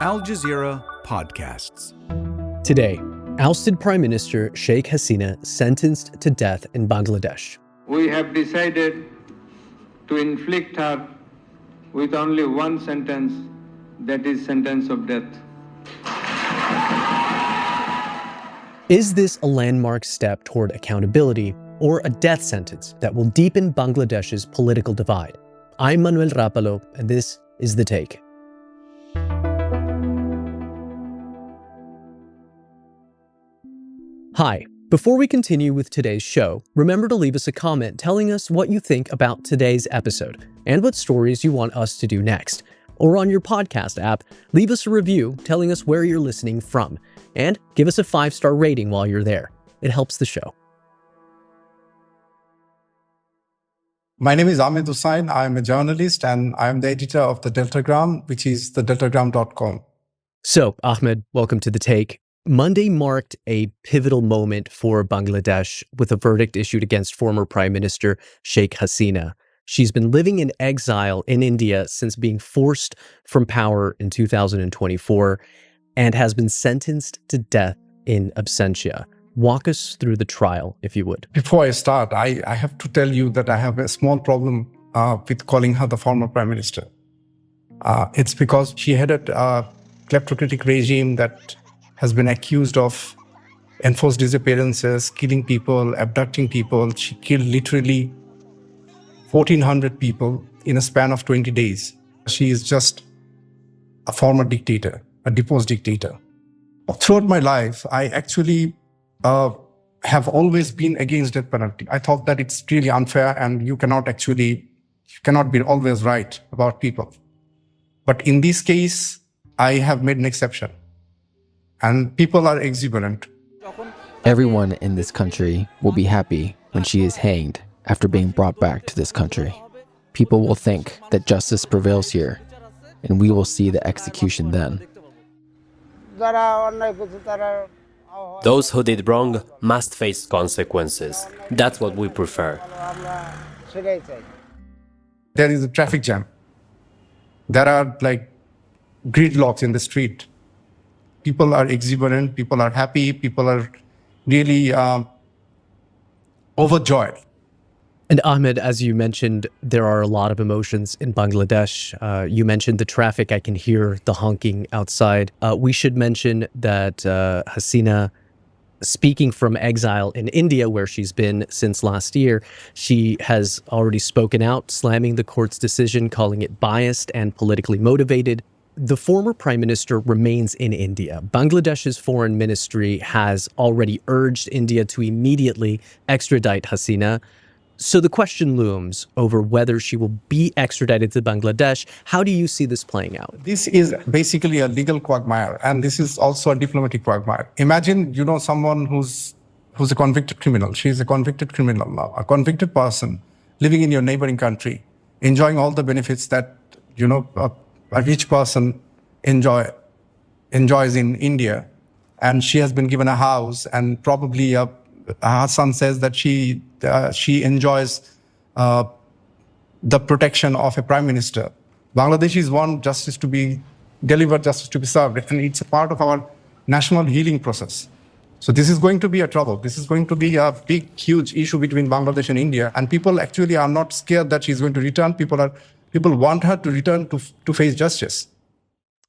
Al Jazeera podcasts. Today, ousted Prime Minister Sheikh Hasina sentenced to death in Bangladesh. We have decided to inflict her with only one sentence, that is sentence of death. Is this a landmark step toward accountability or a death sentence that will deepen Bangladesh's political divide? I'm Manuel Rápalo, and this is The Take. Hi. Before we continue with today's show, remember to leave us a comment telling us what you think about today's episode and what stories you want us to do next. Or on your podcast app, leave us a review telling us where you're listening from, and give us a 5-star rating while you're there. It helps the show. My name is Ahmede Hussain. I'm a journalist and I'm the editor of the Deltagram, which is the deltagram.com. So, Ahmed, welcome to The Take. Monday marked a pivotal moment for Bangladesh with a verdict issued against former Prime Minister Sheikh Hasina. She's been living in exile in India since being forced from power in 2024 and has been sentenced to death in absentia. Walk us through the trial, if you would. Before I start, I have to tell you that I have a small problem with calling her the former Prime Minister. It's because she headed a kleptocratic regime that has been accused of enforced disappearances, killing people, abducting people. She killed literally 1,400 people in a span of 20 days. She is just a former dictator, a deposed dictator. Throughout my life, I actually have always been against death penalty. I thought that it's really unfair and you cannot be always right about people. But in this case, I have made an exception. And people are exuberant. Everyone in this country will be happy when she is hanged after being brought back to this country. People will think that justice prevails here, and we will see the execution then. Those who did wrong must face consequences. That's what we prefer. There is a traffic jam. There are gridlocks in the street. People are exuberant, people are happy, people are really overjoyed. And Ahmed, as you mentioned, there are a lot of emotions in Bangladesh. You mentioned the traffic. I can hear the honking outside. We should mention that Hasina, speaking from exile in India, where she's been since last year, she has already spoken out, slamming the court's decision, calling it biased and politically motivated. The former prime minister remains in India. Bangladesh's foreign ministry has already urged India to immediately extradite Hasina. So the question looms over whether she will be extradited to Bangladesh. How do you see this playing out? This is basically a legal quagmire, and this is also a diplomatic quagmire. Imagine, someone who's a convicted criminal. She's a convicted criminal now, a convicted person living in your neighboring country, enjoying all the benefits that, a rich person enjoys in India, and she has been given a house, and probably her son says that she enjoys the protection of a prime minister. Bangladeshis want justice to be delivered, justice to be served, and it's a part of our national healing process. So this is going to be a trouble. This is going to be a big, huge issue between Bangladesh and India, and people actually are not scared that she's going to return. People want her to return to face justice.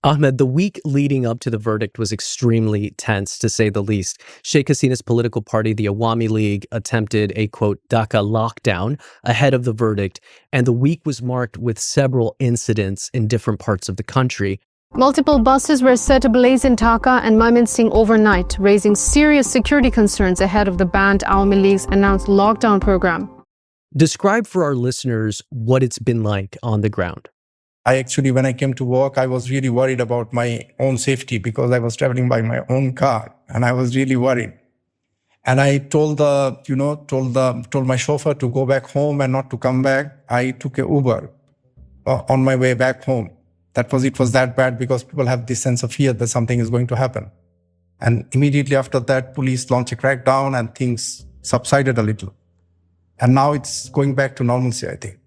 Ahmed, the week leading up to the verdict was extremely tense, to say the least. Sheikh Hasina's political party, the Awami League, attempted a, quote, Dhaka lockdown ahead of the verdict, and the week was marked with several incidents in different parts of the country. Multiple buses were set ablaze in Dhaka and Mymensingh overnight, raising serious security concerns ahead of the banned Awami League's announced lockdown program. Describe for our listeners what it's been like on the ground. When I came to work, I was really worried about my own safety because I was traveling by my own car, and I was really worried. And I told my chauffeur to go back home and not to come back. I took an Uber on my way back home. It was that bad because people have this sense of fear that something is going to happen. And immediately after that, police launched a crackdown and things subsided a little. And now it's going back to normalcy, I think.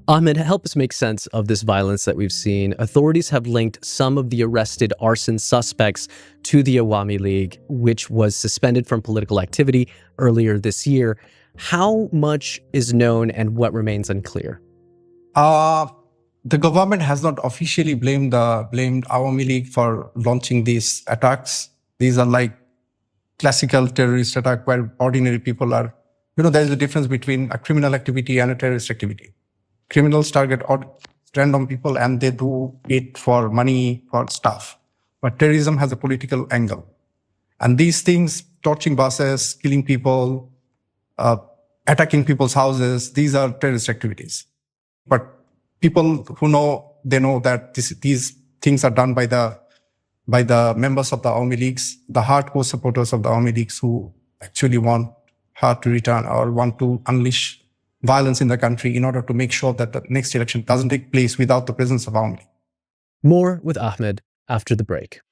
Ahmed, help us make sense of this violence that we've seen. Authorities have linked some of the arrested arson suspects to the Awami League, which was suspended from political activity earlier this year. How much is known and what remains unclear? The government has not officially blamed Awami League for launching these attacks. These are like classical terrorist attack where ordinary people are, there's a difference between a criminal activity and a terrorist activity. Criminals target random people and they do it for money, for stuff. But terrorism has a political angle. And these things, torching buses, killing people, attacking people's houses, these are terrorist activities. But people who know, they know that these things are done by the members of the Awami Leagues, the hardcore supporters of the Awami Leagues who actually want her to return or want to unleash violence in the country in order to make sure that the next election doesn't take place without the presence of Awami League. More with Ahmed after the break.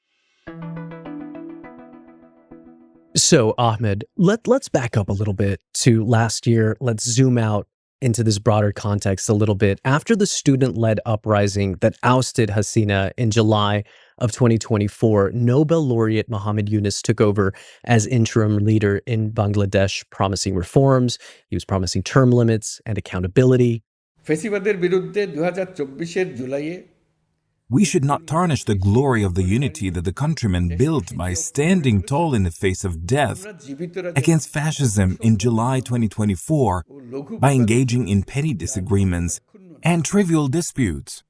So, Ahmed, let's back up a little bit to last year. Let's zoom out into this broader context a little bit. After the student-led uprising that ousted Hasina in July of 2024, Nobel laureate Muhammad Yunus took over as interim leader in Bangladesh, promising reforms. He was promising term limits and accountability. We should not tarnish the glory of the unity that the countrymen built by standing tall in the face of death against fascism in July 2024 by engaging in petty disagreements and trivial disputes.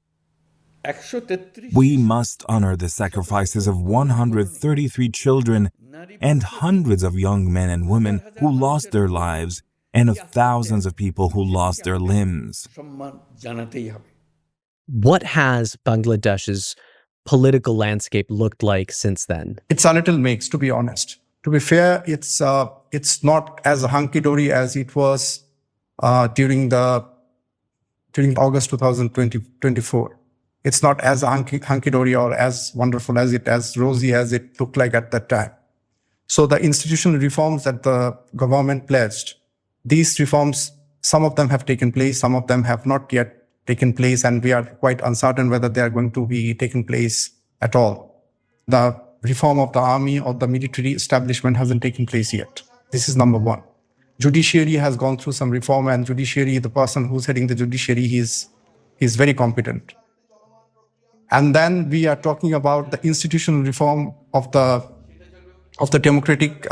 We must honor the sacrifices of 133 children and hundreds of young men and women who lost their lives and of thousands of people who lost their limbs. What has Bangladesh's political landscape looked like since then? It's a little mixed, to be honest. To be fair, it's not as hunky-dory as it was during August 2024. It's not as hunky-dory or as wonderful as rosy as it looked like at that time. So the institutional reforms that the government pledged, these reforms, some of them have taken place, some of them have not yet taken place, and we are quite uncertain whether they are going to be taking place at all. The reform of the army or the military establishment hasn't taken place yet. This is number one. Judiciary has gone through some reform, and judiciary, the person who's heading the judiciary, he's very competent. And then we are talking about the institutional reform of the democratic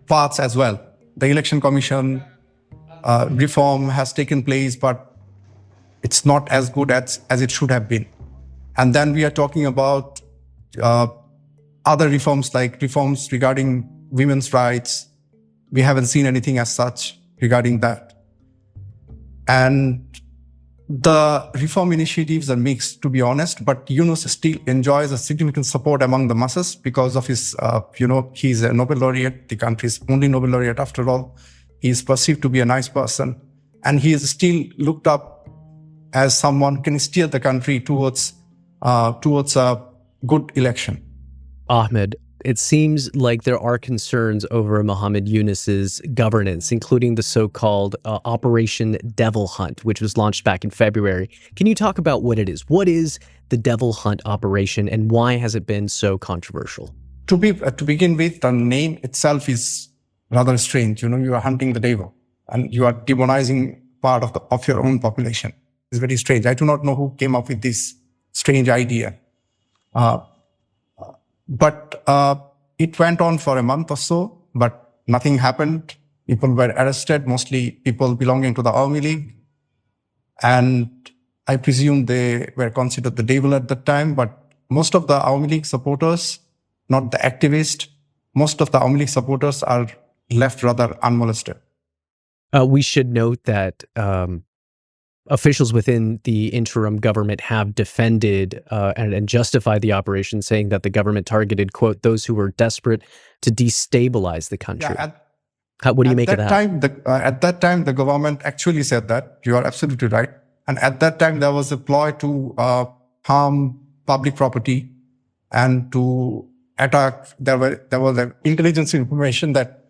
paths as well. The election commission reform has taken place, but it's not as good as it should have been. And then we are talking about other reforms, like reforms regarding women's rights. We haven't seen anything as such regarding that. And the reform initiatives are mixed, to be honest, but Yunus still enjoys a significant support among the masses because of his, he's a Nobel laureate, the country's only Nobel laureate after all. He is perceived to be a nice person, and he is still looked up as someone who can steer the country towards a good election. Ahmed, it seems like there are concerns over Muhammad Yunus's governance, including the so-called Operation Devil Hunt, which was launched back in February. Can you talk about what it is? What is the Devil Hunt operation, and why has it been so controversial? To begin with, the name itself is rather strange. You are hunting the devil, and you are demonizing part of your own population. It's very strange. I do not know who came up with this strange idea. But it went on for a month or so, but nothing happened. People were arrested, mostly people belonging to the Awami League. And I presume they were considered the devil at that time. But most of the Awami League supporters, not the activists, most of the Awami League supporters are left rather unmolested. We should note that officials within the interim government have defended and justified the operation, saying that the government targeted, quote, those who were desperate to destabilize the country. What do you make of that? At that time, the government actually said that. You are absolutely right. And at that time, there was a ploy to harm public property and to attack. There was intelligence information that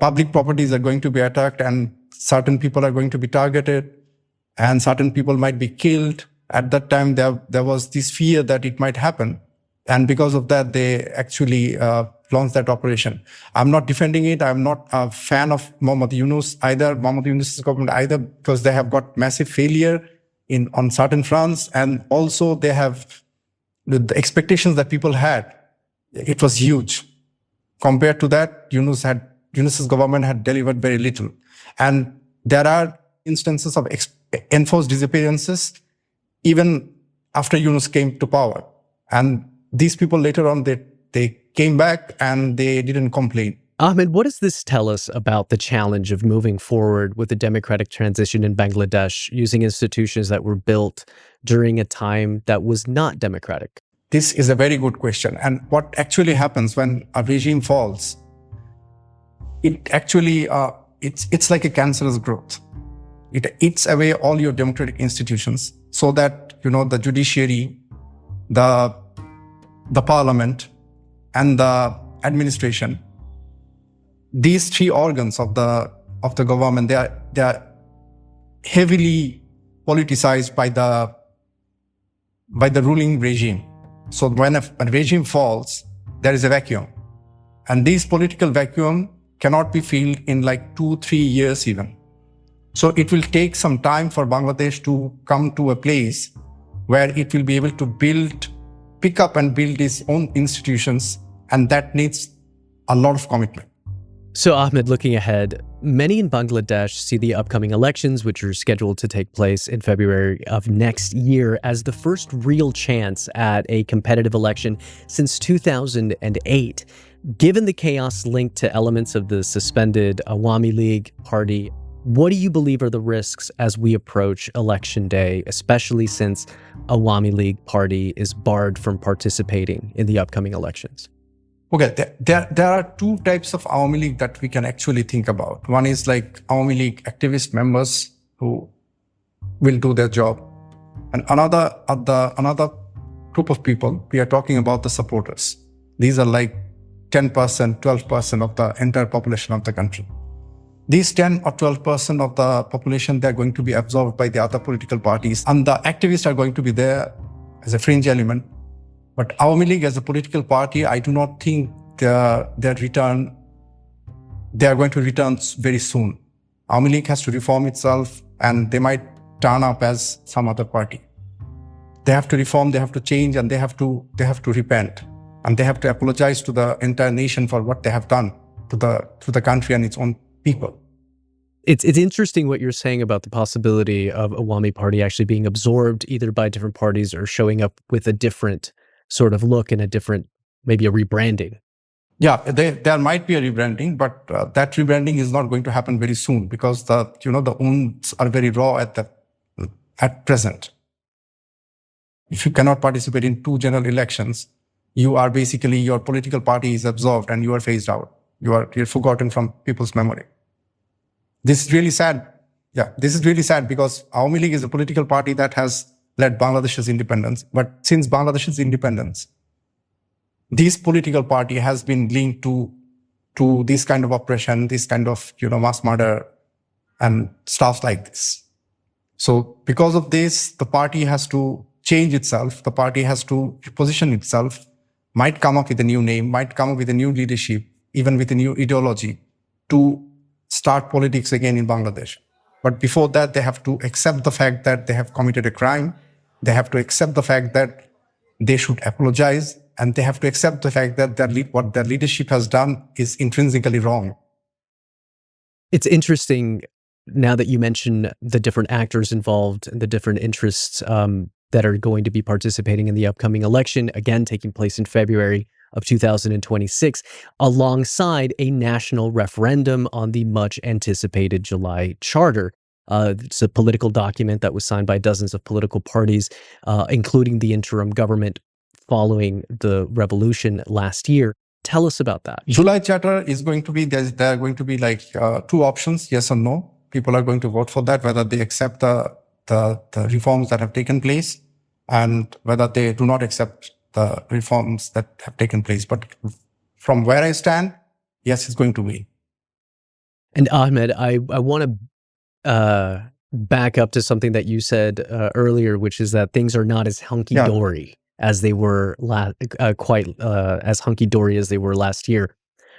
public properties are going to be attacked and certain people are going to be targeted. and certain people might be killed. At that time, there was this fear that it might happen. And because of that, they actually launched that operation. I'm not defending it. I'm not a fan of Mohammad Yunus either, Mohammad Yunus's government either, because they have got massive failure on certain fronts. And also they have the expectations that people had. It was huge. Compared to that, Yunus's government had delivered very little. And there are instances of enforced disappearances even after Yunus came to power. And these people later on, they came back and they didn't complain. Ahmed, what does this tell us about the challenge of moving forward with a democratic transition in Bangladesh using institutions that were built during a time that was not democratic? This is a very good question. And what actually happens when a regime falls, it actually, it's like a cancerous growth. It eats away all your democratic institutions so that, the judiciary, the parliament, and the administration, these three organs of the government, they are heavily politicized by the ruling regime. So when a regime falls, there is a vacuum. And this political vacuum cannot be filled in like 2-3 years even. So it will take some time for Bangladesh to come to a place where it will be able to pick up and build its own institutions. And that needs a lot of commitment. So Ahmed, looking ahead, many in Bangladesh see the upcoming elections, which are scheduled to take place in February of next year, as the first real chance at a competitive election since 2008. Given the chaos linked to elements of the suspended Awami League party, what do you believe are the risks as we approach election day, especially since Awami League party is barred from participating in the upcoming elections? Okay, there are two types of Awami League that we can actually think about. One is like Awami League activist members who will do their job. And another group of people, we are talking about the supporters. These are like 10%, 12% of the entire population of the country. These 10 or 12% of the population, they're going to be absorbed by the other political parties. And the activists are going to be there as a fringe element. But Awami League as a political party, I do not think they are going to return very soon. Awami League has to reform itself and they might turn up as some other party. They have to reform, they have to change, and they have to repent. And they have to apologize to the entire nation for what they have done to the country and its own people. It's interesting what you're saying about the possibility of Awami Party actually being absorbed either by different parties or showing up with a different sort of look and maybe a rebranding. Yeah, there might be a rebranding, but that rebranding is not going to happen very soon because the wounds are very raw at present. If you cannot participate in 2 general elections, your political party is absorbed and you are phased out. You're forgotten from people's memory. This is really sad. Yeah, this is really sad because Awami League is a political party that has led Bangladesh's independence. But since Bangladesh's independence, this political party has been linked to this kind of oppression, this kind of mass murder and stuff like this. So because of this, the party has to change itself. The party has to reposition itself, might come up with a new name, might come up with a new leadership, even with a new ideology to start politics again in Bangladesh. But before that, they have to accept the fact that they have committed a crime. They have to accept the fact that they should apologize, and they have to accept the fact that what their leadership has done is intrinsically wrong. It's interesting now that you mention the different actors involved and the different interests that are going to be participating in the upcoming election, again taking place in February of 2026, alongside a national referendum on the much anticipated July Charter. It's a political document that was signed by dozens of political parties, including the interim government following the revolution last year. Tell us about that. July Charter is going to be, there are going to be like 2 options, yes or no. People are going to vote for that, whether they accept the reforms that have taken place and whether they do not accept the reforms that have taken place. But from where I stand, yes, it's going to be. And Ahmed, I want to back up to something that you said earlier, which is that things are not as hunky-dory as they were as hunky-dory as they were last year.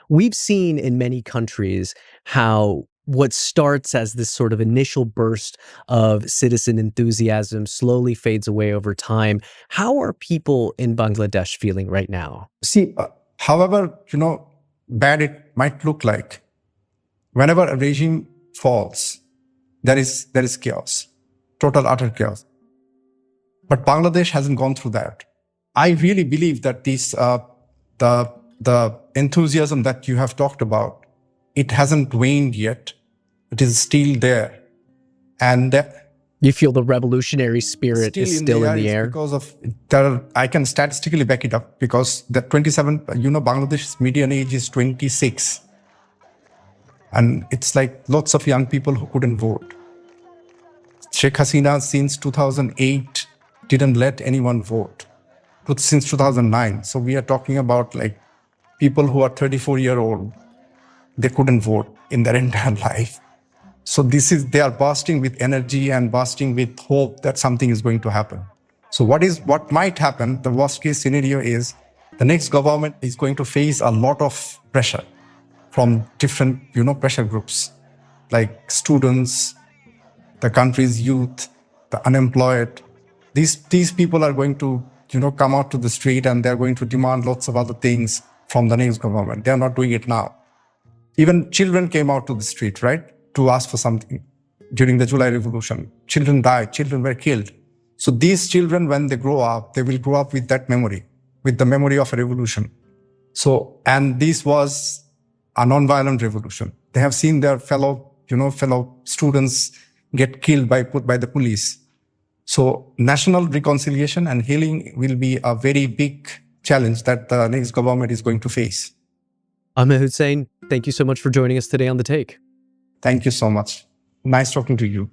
We've seen in many countries how what starts as this sort of initial burst of citizen enthusiasm slowly fades away over time. How are people in Bangladesh feeling right now? See, however, bad it might look like, whenever a regime falls, there is chaos, total utter chaos. But Bangladesh hasn't gone through that. I really believe that the enthusiasm that you have talked about, it hasn't waned yet. It is still there. And you feel the revolutionary spirit is still in the air? Because of I can statistically back it up, because the 27, Bangladesh's median age is 26. And it's like lots of young people who couldn't vote. Sheikh Hasina since 2008 didn't let anyone vote. Since 2009. So we are talking about like people who are 34-year-old. They couldn't vote in their entire life. So they are bursting with energy and bursting with hope that something is going to happen. So what might happen, the worst case scenario is the next government is going to face a lot of pressure from different, pressure groups, like students, the country's youth, the unemployed. These people are going to, come out to the street, and they're going to demand lots of other things from the next government. They're not doing it now. Even children came out to the street, right, to ask for something during the July Revolution. Children died, children were killed. So these children, when they grow up, they will grow up with that memory, with the memory of a revolution. So, and this was a non-violent revolution. They have seen their fellow students get killed by the police. So national reconciliation and healing will be a very big challenge that the next government is going to face. Hussain, thank you so much for joining us today on The Take. Thank you so much. Nice talking to you.